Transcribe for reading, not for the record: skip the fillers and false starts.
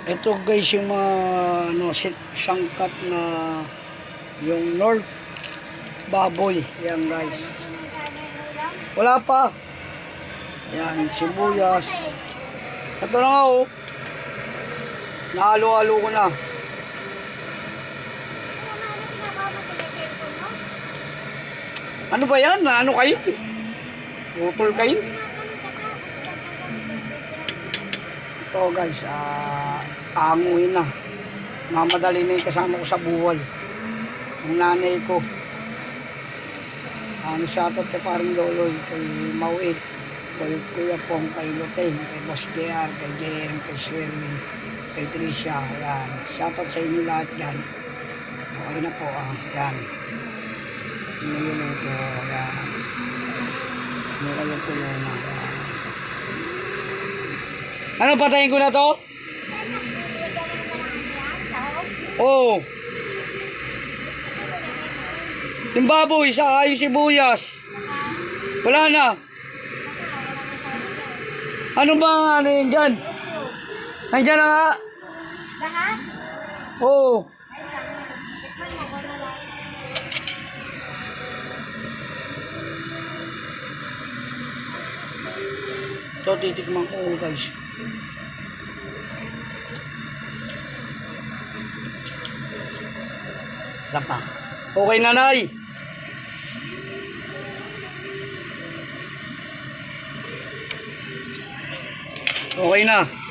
Ito guys yung mga ano, sangkat na yung North baboy. Yan guys. Wala pa. Yan, sibuyas. Ito na nga oh. Nahalo-halo ko na. Ano ba yan? Ano kayo? Utol kayo? Ito guys, aanguhin na. Mamadali na yung kasama ko sa buhay. Ang nanay ko. Shoutout kay parang Loloy, kay Mauit, kay Kuya Pong, kay Luteng, kay Boss JR, kay JM, kay Sherwin, kay Tricia. Ayan. Shoutout sa inyo lahat dyan. Okay na po. Ayan. Niluluto. Ayan. Niluluto na. Ano, patayin ko na to? Oo. Yung baboy, yung sibuyas. Wala na. Ano ba ano yun dyan? Nandiyan na nga. Lahat? Oo. Ito, titikman ko guys. Sapa. Okay na, Nay. Okay na.